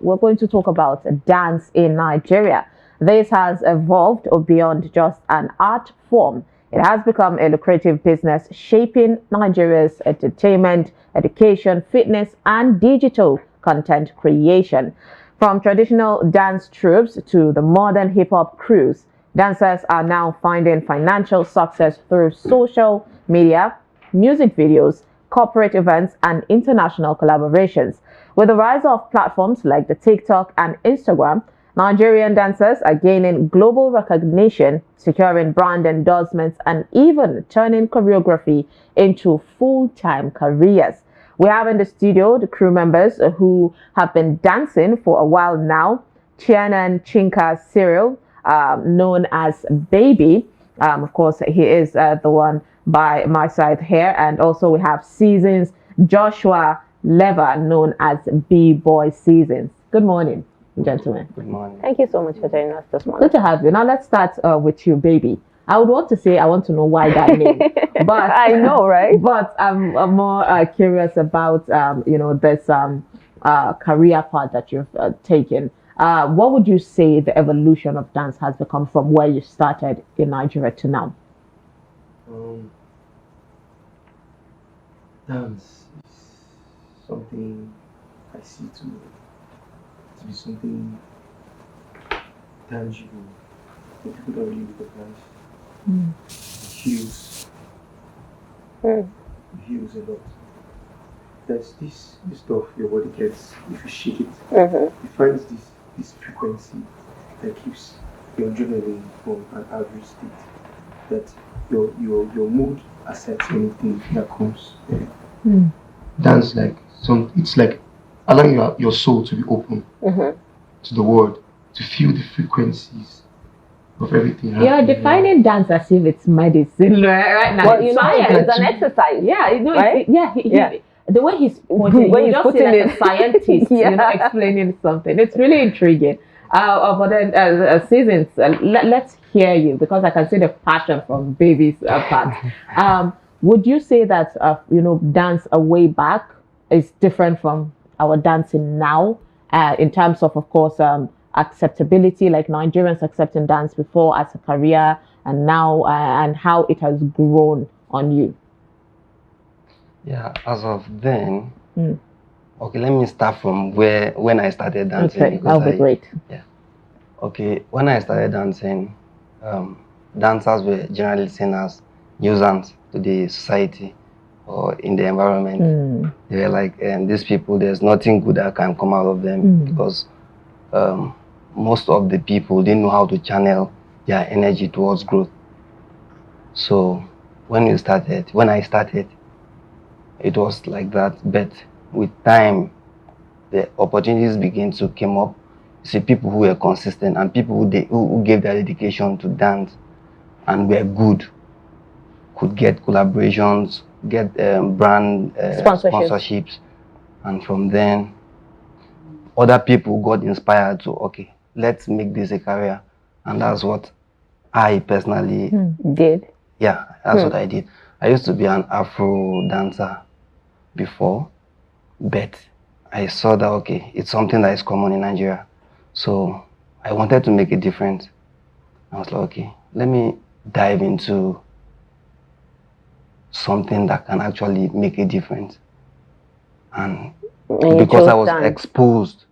we're going to talk about dance in Nigeria. This has evolved beyond just an art form. It has become a lucrative business shaping Nigeria's entertainment, education, fitness, and digital content creation. From traditional dance troupes to the modern hip-hop crews, dancers are now finding financial success through social media, music videos, corporate events, and international collaborations. With the rise of platforms like the TikTok and Instagram, Nigerian dancers are gaining global recognition, securing brand endorsements, and even turning choreography into full-time careers. We have in the studio the crew members who have been dancing for a while now. Chianan Chinka Cyril, known as Baby. Of course, he is the one by my side here. And also we have Seasons Joshua Lever, known as Bboy Seasons. Good morning, gentlemen. Good morning. Thank you so much for joining us this morning. Good to have you. Now let's start with you, Baby. I would want to say I want to know why that name, but I know, right? But I'm more curious about this career path that you've taken. What would you say the evolution of dance has become from where you started in Nigeria to now? Dance is something I see to be something tangible. People don't really recognize. It heals. It heals a lot. There's this stuff your body gets if you shake it. It finds this frequency that keeps your adrenaline from an average state. That your mood accepts anything that comes. Dance it's like allowing your soul to be open to the world, to feel the frequencies of everything. You're defining dance as if it's medicine right now. Well, it's an exercise. Yeah, right? The way he's pointing, when you just feel like a scientist, explaining something. It's really intriguing. But then, Seasons, let's hear you, because I can see the passion from Baby's part. Would you say that dance way back is different from our dancing now, in terms of course, acceptability, like Nigerians accepting dance before as a career, and now, and how it has grown on you? Yeah, as of then, okay, let me start from when I started dancing. Okay, that'll be great. Yeah. Okay, when I started dancing, dancers were generally seen as nuisance to the society or in the environment. They were like, these people, there's nothing good that can come out of them, because most of the people didn't know how to channel their energy towards growth. So when I started, it was like that. But with time, the opportunities began to come up. You see people who were consistent and people who gave their dedication to dance and were good, could get collaborations, get brand sponsorships. And from then, other people got inspired to, okay, let's make this a career. And that's what I personally did. Yeah, that's what I did. I used to be an Afro dancer before, but I saw that, okay, it's something that is common in Nigeria. So I wanted to make a difference. I was like, okay, let me dive into something that can actually make a difference. And because I was exposed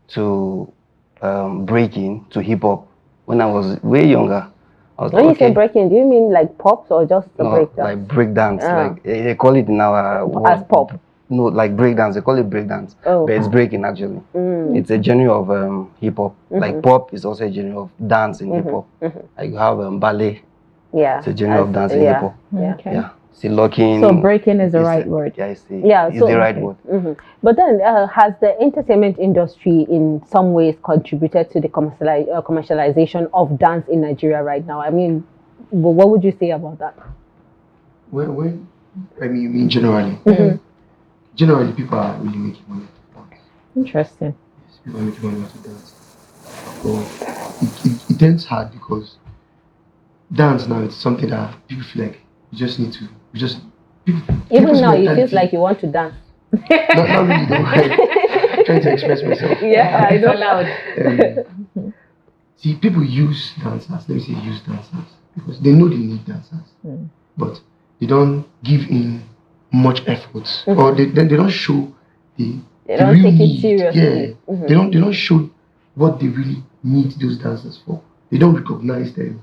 to breaking, to hip hop when I was way younger. When you say breaking, do you mean like pops or just the break dance? Like break dance. Like they call it now as pop. No, like break dance. They call it break dance, but it's breaking actually. It's a genre of hip hop. Like pop is also a genre of dance in hip hop. Like you have ballet. Yeah, it's a genre of dance in hip hop. Okay. Yeah. See, locking. So breaking is the right word. Yeah, it's the right word. But then, has the entertainment industry in some ways contributed to the commercialization of dance in Nigeria right now? I mean, what would you say about that? When I mean, you mean generally? Generally, people are really making money out of dance. Interesting. Yes, people are making money out of dance. So it tends hard because dance now it's something that people feel like you just need to. Even now, it feels like you want to dance. Not really though. trying to express myself. Yeah, I know. Allowed. See, people use dancers, let me say use dancers, because they know they need dancers, but they don't give in much effort, or they don't show the don't real take it need. seriously. Yeah, they don't show what they really need those dancers for. They don't recognize them.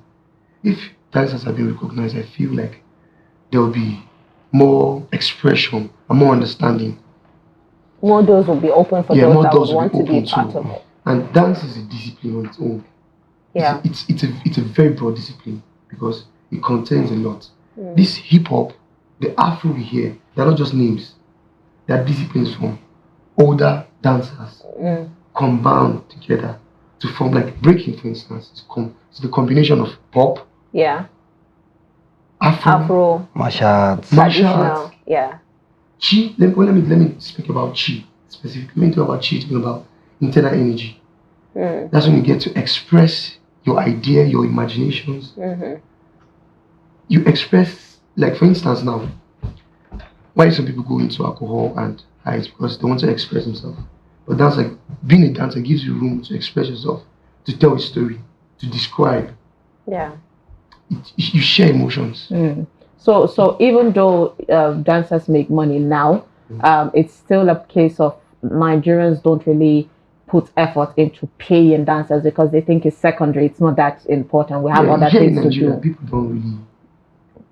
If dancers are being recognized, I feel like there will be more expression and more understanding. More doors will be open for those More that doors would will want be to be open part too. of it. And dance is a discipline on its own. Yeah. It's a very broad discipline because it contains a lot. This hip hop, the Afro we hear, they're not just names. They're disciplines from older dancers combined together to form, like breaking, for instance. It's the combination of pop, Afro, martial arts. Traditional, yeah. Chi. Let me speak about Chi specifically. When you talk about Chi, talking about internal energy. That's when you get to express your idea, your imaginations. You express, like for instance now, why some people go into alcohol and highs because they want to express themselves. But that's like being a dancer gives you room to express yourself, to tell a story, to describe. Yeah. You share emotions. So even though dancers make money now, it's still a case of Nigerians don't really put effort into paying dancers because they think it's secondary. It's not that important. We have other here things in to Nigeria, do. people don't really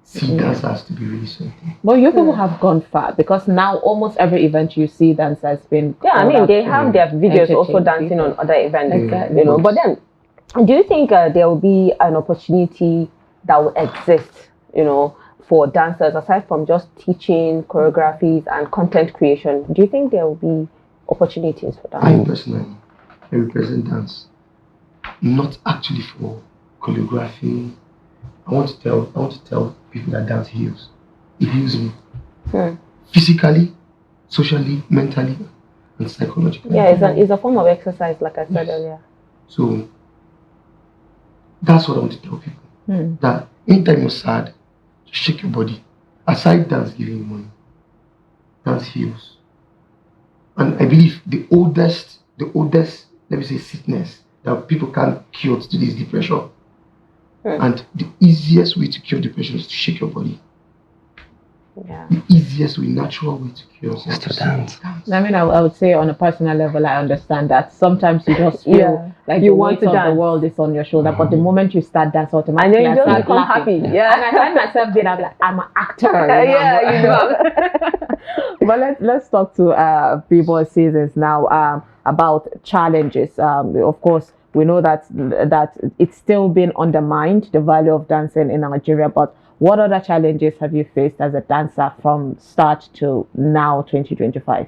see dancers to be really something. But you people have gone far because now almost every event you see dancers been. Yeah, I mean they have their videos also dancing on other events, you know. But then, do you think there will be an opportunity that will exist, you know, for dancers aside from just teaching choreographies and content creation? Do you think there will be opportunities for that? I personally, I represent dance, not actually for choreography. I want to tell people that dance heals. It heals me physically, socially, mentally, and psychologically. Yeah, it's a form of exercise, like I said earlier. So that's what I want to tell people. That anytime you're sad, just shake your body. Aside dance giving you money, dance heals. And I believe the oldest, let me say, sickness that people can't cure today is depression. And the easiest way to cure depression is to shake your body. Yeah. The easiest way, natural way to cure yourself is to dance. I mean, I would say on a personal level, I understand that sometimes you just feel like you the want weight to of the dance. world is on your shoulder, but the moment you start dance And automatically, then you I just start become laughing. happy. Yeah. And I find myself being like, I'm an actor. Yeah, you know. But let's talk to Bboy seasons now about challenges. Of course, we know that it's still been undermined, the value of dancing in Nigeria. But what other challenges have you faced as a dancer from start to now, 2025?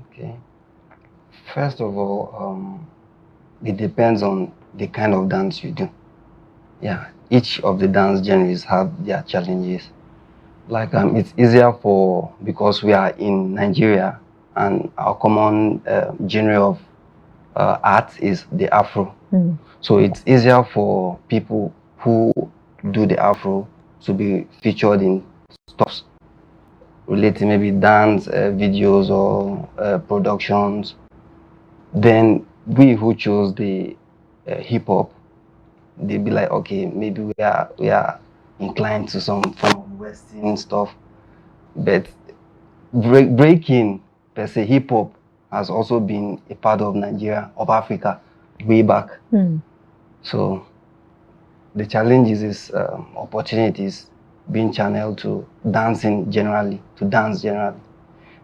Okay. First of all, it depends on the kind of dance you do. Yeah, each of the dance genres have their challenges. Like it's easier because we are in Nigeria and our common genre of art is the Afro. So it's easier for people who do the Afro to be featured in stuff related, maybe dance videos or productions. Then we who chose the hip hop, they be like, okay, maybe we are inclined to some form of Western stuff, but breaking per se, hip hop has also been a part of Nigeria, of Africa, way back. So the challenges is opportunities being channeled to dancing generally, to dance generally.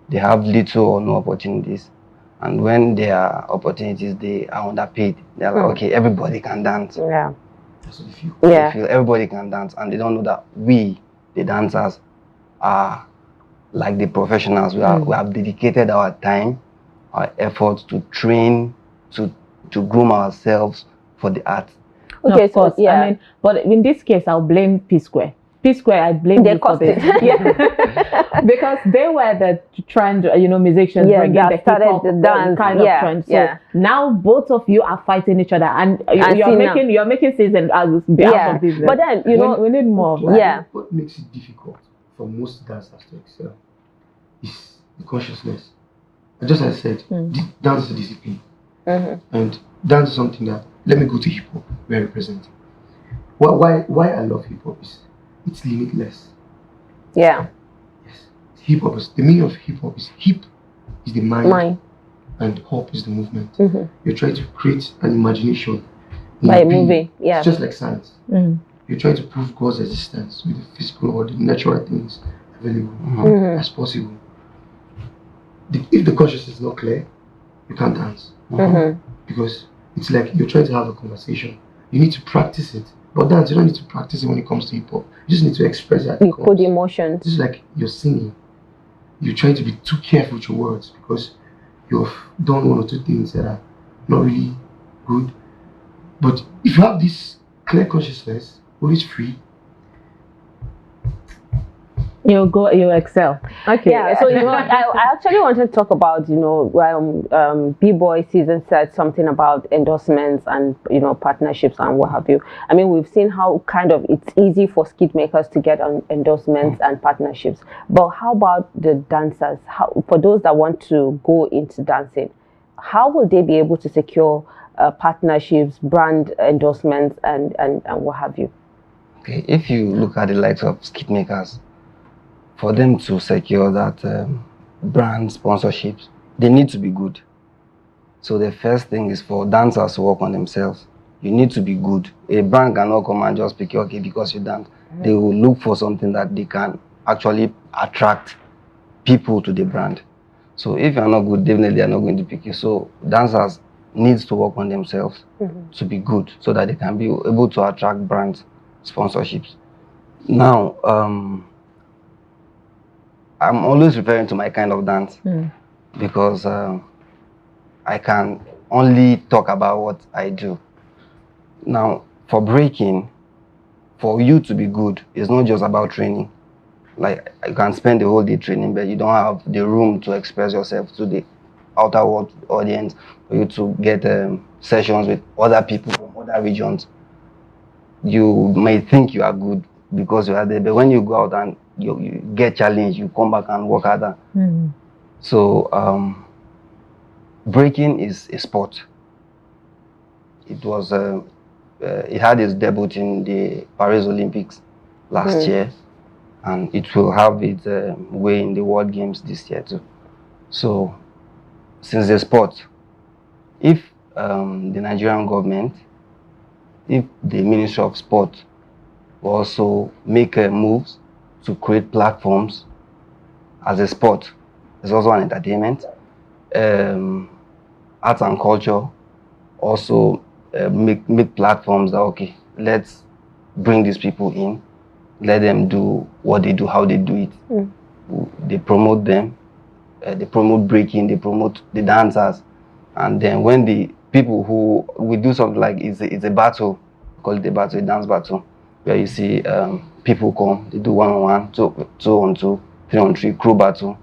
They have little or no opportunities. And when there are opportunities, they are underpaid. They're like, okay, everybody can dance. Yeah. That's what I feel. They feel everybody can dance, and they don't know that we, the dancers, are like the professionals. We have dedicated our time, our efforts to train, to groom ourselves for the art. Okay, of course. I mean, but in this case, I'll blame P Square. P Square, I blame you for this. Because they were the trend, musicians bringing the hip hop kind of trend. So now both of you are fighting each other, and you're making season out of business. But then we need more of that. What makes it difficult for most dancers to excel is the consciousness. just as I said, dance is a discipline. And dance is something that, let me go to hip hop, where I represent. Why I love hip hop is it's limitless. Yeah. Yes. Hip hop is the meaning of hip hop is hip is the mind. And hop is the movement. You're trying to create an imagination by moving. Yeah. It's just like science. You're trying to prove God's existence with the physical or the natural things available as possible. If the consciousness is not clear, you can't dance. Because it's like you're trying to have a conversation. You need to practice it. But dance, you don't need to practice it when it comes to hip hop. You just need to express it. You put emotions. This is like you're singing. You're trying to be too careful with your words because you've done one or two things that are not really good. But if you have this clear consciousness, always free, you excel. Okay. Yeah. So I actually wanted to talk about Bboy season said something about endorsements and partnerships and what have you. I mean, we've seen how kind of it's easy for skit makers to get on endorsements and partnerships. But how about the dancers? How, for those that want to go into dancing, how will they be able to secure partnerships, brand endorsements, and what have you? Okay, if you look at the likes of skit makers, for them to secure that brand sponsorships, they need to be good. So the first thing is for dancers to work on themselves. You need to be good. A brand cannot come and just pick you, okay, because you dance. They will look for something that they can actually attract people to the brand. So if you're not good, definitely they're not going to pick you. So dancers needs to work on themselves to be good so that they can be able to attract brand sponsorships. Now, I'm always referring to my kind of dance because I can only talk about what I do. Now, for breaking, for you to be good, it's not just about training. Like, you can spend the whole day training, but you don't have the room to express yourself to the outer world audience, for you to get sessions with other people from other regions. You may think you are good because you are there, but when you go out and you get challenged, you come back and work harder. So breaking is a sport. It was it had its debut in the Paris Olympics last year, and it will have its way in the World Games this year too. So since the sport, if the Nigerian government, if the Ministry of Sport will also make moves to create platforms as a sport, it's also an entertainment, arts and culture, also make platforms that, okay, let's bring these people in, let them do what they do, how they do it. They promote them, they promote breaking, they promote the dancers, and then when the people who we do something like it's a battle, we call it a battle, a dance battle, where you see people come, they do 1-on-1, 2-on-2, 3-on-3 crew battle,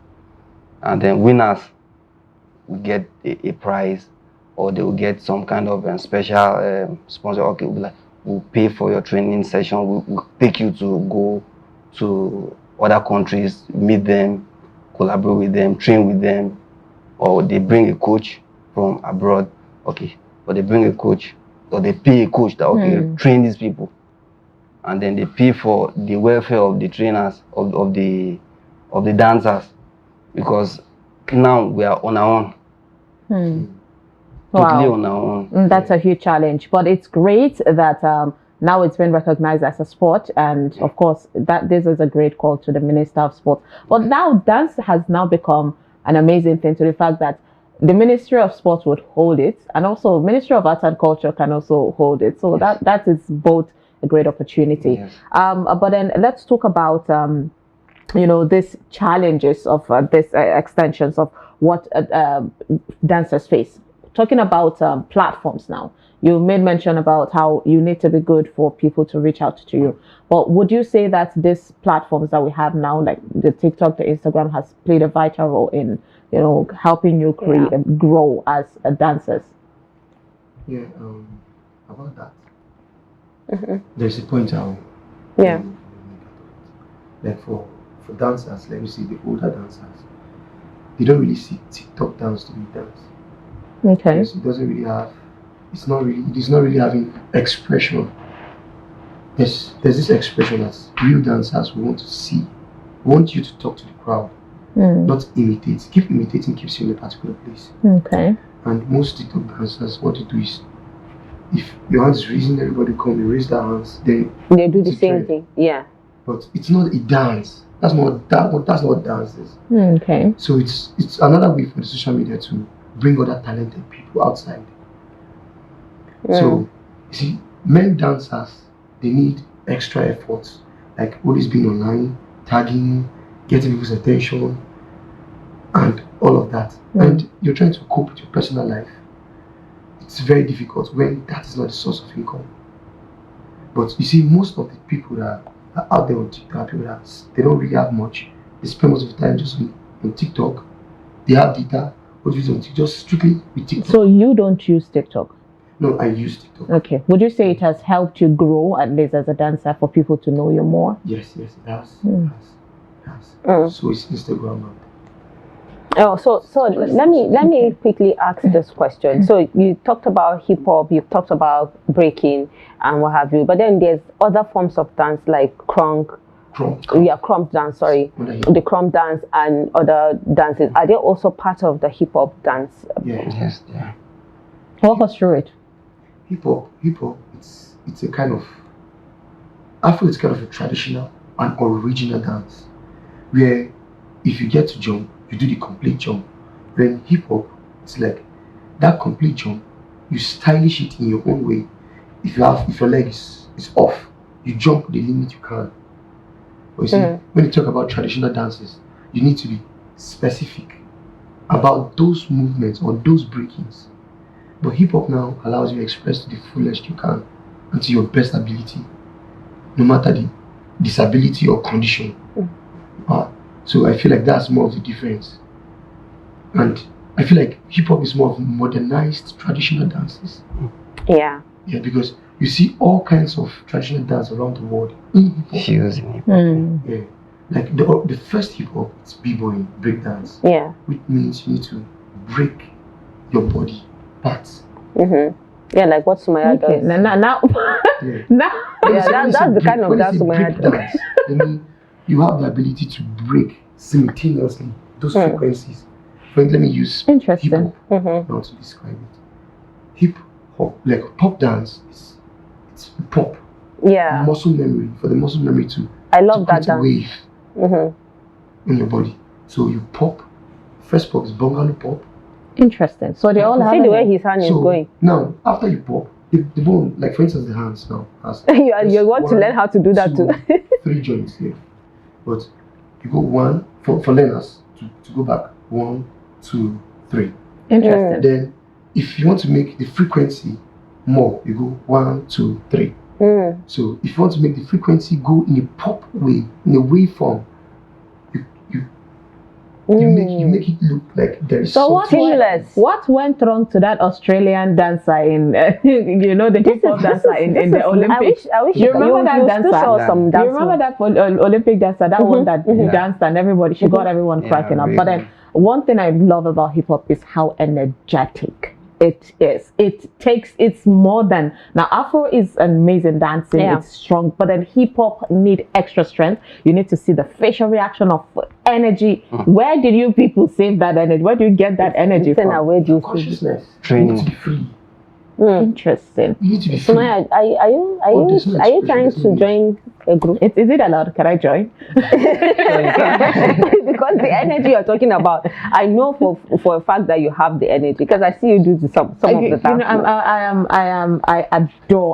and then winners will get a prize, or they will get some kind of special sponsor. Okay, we'll pay for your training session, we'll take you to go to other countries, meet them, collaborate with them, train with them, or they bring a coach from abroad. Okay, but they bring a coach, or they pay a coach that, okay, train these people, and then they pay for the welfare of the trainers, of the dancers, because now we are on our own. Totally on our own. That's a huge challenge, but it's great that now it's been recognized as a sport, and of course that this is a great call to the Minister of Sport. But now dance has now become an amazing thing, to the fact that the Ministry of Sport would hold it, and also Ministry of Arts and Culture can also hold it. So that is both a great opportunity. But then let's talk about these challenges of these extensions of what dancers face. Talking about platforms now, you made mention about how you need to be good for people to reach out to you. But would you say that these platforms that we have now, like the TikTok, the Instagram, has played a vital role in helping you create and grow as dancers? Yeah, about that. There's a point out. Like for dancers, let me see, the older dancers, they don't really see TikTok dance to be dance. Okay. Because it doesn't really have. It is not really having expression. There's this expression that real dancers we want to see. We want you to talk to the crowd, not imitate. Keep imitating keeps you in a particular place. Okay. And most TikTok dancers, what they do is, if your hand is raising, everybody come, you raise their hands, then they do the same thing. Yeah. But it's not a dance. That's not what dance is. Okay. So it's another way for the social media to bring other talented people outside. So you see, many dancers, they need extra efforts, like always being online, tagging, getting people's attention, and all of that. And you're trying to cope with your personal life. It's very difficult when that is not the source of income. But you see, most of the people that are out there on TikTok are people that they don't really have much. They spend most of the time just on TikTok. They have data, but use on TikTok, just strictly with TikTok. So you don't use TikTok? No, I use TikTok. Okay. Would you say it has helped you grow, at least as a dancer, for people to know you more? Yes, it has. It has. So it's Instagram now. Oh, so let me quickly ask this question. So you talked about hip hop, you've talked about breaking and what have you, but then there's other forms of dance like crunk dance. Sorry, the crump dance and other dances. Are they also part of the hip hop dance? Yeah. Yes, yeah. Walk us through it. Hip hop. It's a kind of. I feel it's kind of a traditional and original dance, where if you get to jump, you do the complete jump. When hip hop, it's like that complete jump, you stylish it in your own way. If your leg is off, you jump the limit you can. But you see, when you talk about traditional dances, you need to be specific about those movements or those breakings. But hip hop now allows you to express to the fullest you can and to your best ability, no matter the disability or condition. So I feel like that's more of the difference. And I feel like hip hop is more of modernized traditional dances. Yeah. Yeah, because you see all kinds of traditional dance around the world in hip hop. Fusing hip hop. Yeah. Like the first hip hop, it's Bboy, break dance. Yeah. Which means you need to break your body parts. Yeah, like what Sumaya does. Now. Yeah, that's the kind of dance Sumaya does. I mean, you have the ability to break simultaneously those frequencies. But let me use hip hop now to describe it. Hip hop, like pop dance, it's pop. Yeah. Muscle memory, for the muscle memory to I love that dance. Wave in your body. So you pop. First pop is bungalow pop. Interesting. So they all have. See the way his hand is going. Now, after you pop, the bone, like for instance, the hands now has. you want to learn how to do that too. 3 joints here. But you go 1 for learners to go back 1, 2, 3. Interesting. Then, if you want to make the frequency more, you go 1, 2, 3. So if you want to make the frequency go in a pop way, in a waveform, you make it look like there is what went wrong to that Australian dancer in the hip hop dancer in the Olympics? I wish you remember that dancer? You remember that Olympic dancer, that one that danced and everybody, she got everyone cracking up. But then one thing I love about hip hop is how energetic it is. It's more than, now Afro is amazing dancing, it's strong, but then hip hop need extra strength. You need to see the facial reaction of energy. Where did you people save that energy? Where do you get that energy from? Where do you consciousness? Training. You need to be free. Interesting. You need to be free. So are you trying to join a group? Is it allowed? Can I join? Because the energy you're talking about, I know for a fact that you have the energy because I see you do some of the stuff.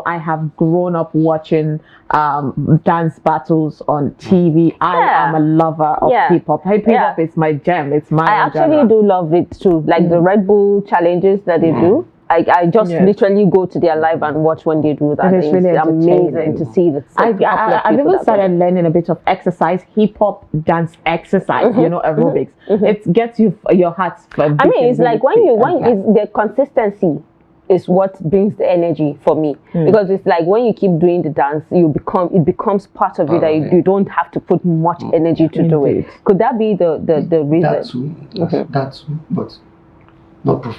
I have grown up watching dance battles on TV. I am a lover of hip hop. Hip hop is my jam. It's my. I actually do love it too. Like the Red Bull challenges that they do. I just literally go to their live and watch when they do that. It's really amazing to see the. I've even started learning a bit of exercise, hip hop dance exercise. Aerobics. It gets your heart. I mean, it's like when it's the consistency. is what brings the energy for me, because it's like when you keep doing the dance, it becomes part of you that you don't have to put much energy to do it. Could that be the reason? That too, but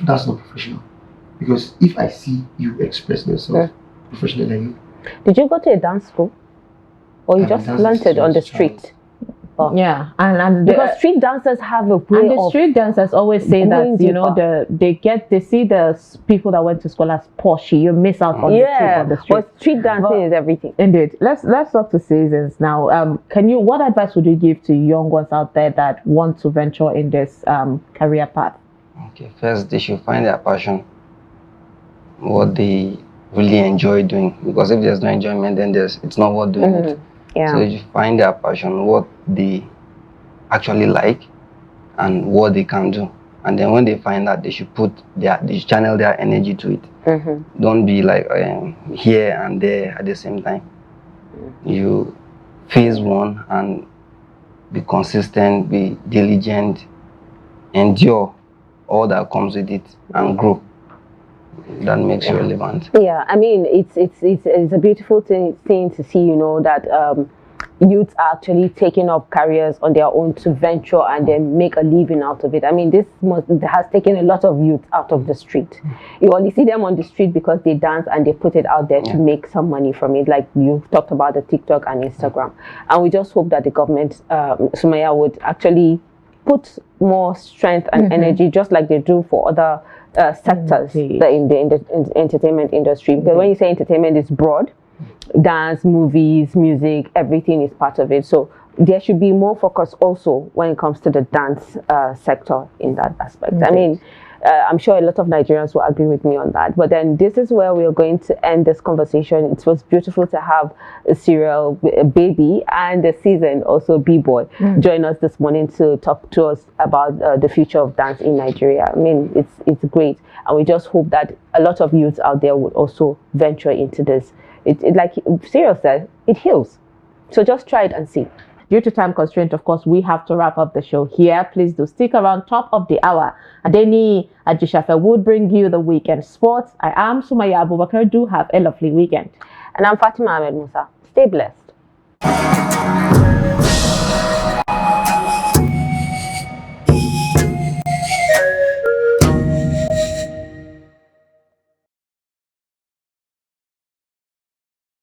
that's not professional. Because if I see you express yourself professionally, did you go to a dance school, or you just learned it on the street? Yeah, and because street dancers have a way and the street dancers always say that they see the people that went to school as posh. You miss out on the street. But street dancing is everything. Indeed. Let's talk to Seasons now. What advice would you give to young ones out there that want to venture in this career path? Okay, first they should find their passion, what they really enjoy doing. Because if there's no enjoyment, then it's not worth doing it. Yeah. So you find their passion, what they actually like, and what they can do. And then when they find that, they should they should channel their energy to it. Don't be like here and there at the same time. You phase one and be consistent, be diligent, endure all that comes with it, and grow. That makes you relevant. Yeah, I mean, it's a beautiful thing to see, that youths are actually taking up careers on their own to venture and then make a living out of it. I mean, this has taken a lot of youth out of the street. You only see them on the street because they dance and they put it out there to make some money from it, like you talked about the TikTok and Instagram. And we just hope that the government, Sumaya, would actually put more strength and energy, just like they do for other sectors in the entertainment industry. Because when you say entertainment, it's broad. Dance, movies, music, everything is part of it. So there should be more focus also when it comes to the dance sector in that aspect. I mean, I'm sure a lot of Nigerians will agree with me on that. But then this is where we're going to end this conversation. It was beautiful to have a serial baby and a season also Bboy join us this morning to talk to us about the future of dance in Nigeria. I mean, it's great, and we just hope that a lot of youths out there would also venture into this. It like Cyril said, it heals. So just try it and see. Due to time constraint, of course, we have to wrap up the show here. Please do stick around. Top of the hour, Dailly Ajishafe would bring you the weekend sports. I am Sumaya Abubakar. Do have a lovely weekend. And I'm Fatima Ahmed Musa. Stay blessed.